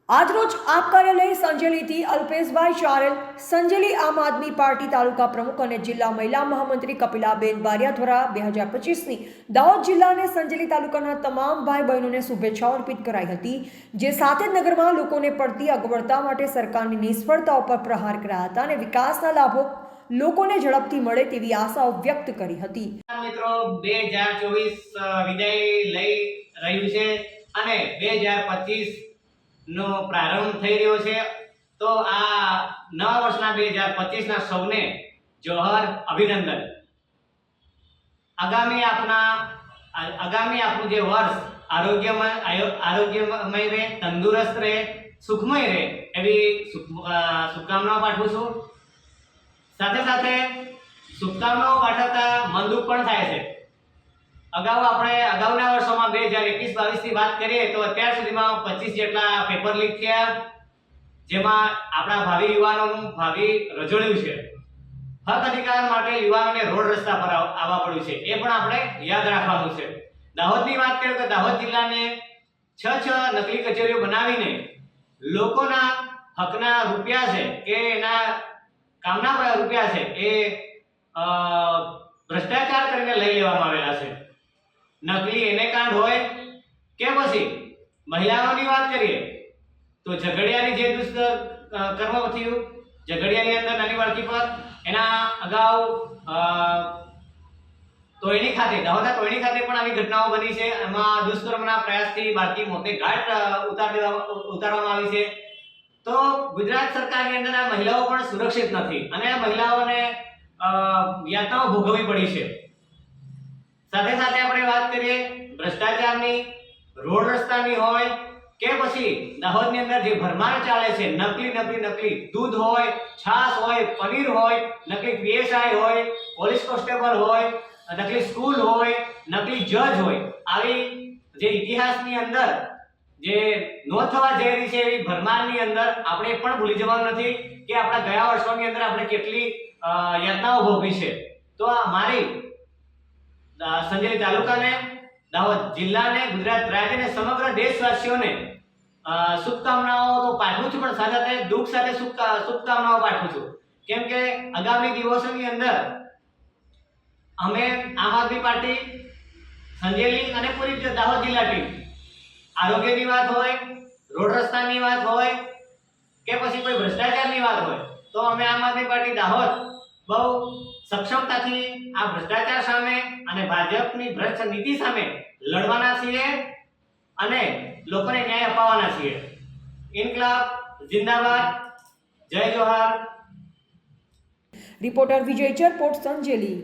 આજરોજ આપ કાર્યાલય સંજેલીથી અલ્પેશભાઈ ચારેલ સંજેલી આમ આદમી પાર્ટી તાલુકા પ્રમુખ અને જિલ્લા મહિલા મહામંત્રી કપિલાબેન બારિયા દ્વારા 2025ની દાહોદ જિલ્લાને સંજેલી તાલુકાના તમામ ભાઈ બહેનોને શુભેચ્છાઓ અર્પિત કરાઈ હતી, જે સાથે જ નગરમાં લોકોને પડતી અગવડતા માટે સરકારની નિષ્ફળતાઓ પર પ્રહાર કર્યા હતા અને વિકાસના લાભો લોકોને ઝડપથી મળે તેવી આશાઓ વ્યક્ત કરી હતી. મિત્રો 2024 વિદાય લઈ રહ્યું છે અને 2025 નો પ્રારંભ થઈ રહ્યો છે. તો આ નવા વર્ષના 2025 ના સૌને જોહર, અભિનંદન. આગામી આપણું જે વર્ષ આરોગ્યમય રહે, તંદુરસ્ત રહે, સુખમય રહે એવી શુભકામનાઓ પાઠવું છું. સાથે સાથે શુભકામનાઓ પાઠવતા મન દુઃખ પણ થાય છે. અગાઉના વર્ષોમાં 2021-22 ની વાત કરીએ તો અત્યાર સુધીમાં 25 જેટલા પેપર લીક થયા, જેમાં આપણા ભાવિ યુવાનોનું ભાવિ રજોડ્યું છે. હક અધિકાર માટે યુવાનોને રોડ રસ્તા પર આવવા પડ્યું છે, એ પણ આપણે યાદ રાખવાનું છે. દાહોદની વાત કરીએ તો દાહોદ જિલ્લાને 6 નકલી કચેરીઓ બનાવીને લોકોના હકના રૂપિયા છે કે એના કામના રૂપિયા છે એ ભ્રષ્ટાચાર કરીને લઈ લેવામાં આવેલા છે. નકલી એને કાંડ હોય કે પછી મહિલાઓની વાત કરીએ તો ઝઘડિયાની જે દુષ્કર્મ થયું, ઝઘડિયાની અંદર નાની બાળકી પર એના અગાઉ તોયણી ખાતે, દાહોદના તોયણી ખાતે પણ આવી ઘટનાઓ બની છે. એમાં દુષ્કર્મના પ્રયાસથી બાળકી મોતે ઘાટ ઉતારવામાં આવી છે. તો ગુજરાત સરકારની અંદર આ મહિલાઓ પણ સુરક્ષિત નથી અને આ મહિલાઓને યાતનાઓ ભોગવવી પડી છે. સાથે સાથે આપણે વાત કરીએ ભ્રષ્ટાચારની, રોડ રસ્તાની હોય કે પછી દાહોદની અંદર જે ભરમાર ચાલે છે, નકલી દૂધ હોય, છાશ હોય, પનીર હોય, નકલી પીએસઆઈ હોય, પોલીસ કોન્સ્ટેબલ હોય, નકલી સ્કૂલ હોય, નકલી જજ હોય, આવી જે ઇતિહાસની અંદર જે નોંધ થવા જઈ રહી છે એવી ભરમારની અંદર આપણે પણ ભૂલી જવાનું નથી કે આપણા ગયા વર્ષોની અંદર આપણે કેટલી યાતનાઓ ભોગવી છે. તો આ મારી સંજેલી તાલુકાને, દાહોદ જિલ્લાને, ગુજરાત રાજ્યને, સમગ્ર દેશવાસીઓને શુભકામનાઓ તો પાઠવું છું, પણ સાથે સાથે દુઃખ સાથે શુભકામનાઓ પાઠવું છું. કેમ કે આગામી દિવસોની અંદર અમે આમ આદમી પાર્ટી સંજેલી અને પૂરી દાહોદ જિલ્લા ટીમ આરોગ્યની વાત હોય, રોડ રસ્તાની વાત હોય કે પછી કોઈ ભ્રષ્ટાચારની વાત હોય તો અમે આમ આદમી પાર્ટી દાહોદ બહુ સક્ષમતાથી આ ભ્રષ્ટાચાર સામે અને ભાજપની ભ્રષ્ટ નીતિ સામે લડવાના છીએ અને લોકોને ન્યાય અપાવવાના છીએ. ઇન્કલાબ જિંદાબાદ, જય જોહાર. રિપોર્ટર વિજય ચરપોટ, સંજેલી.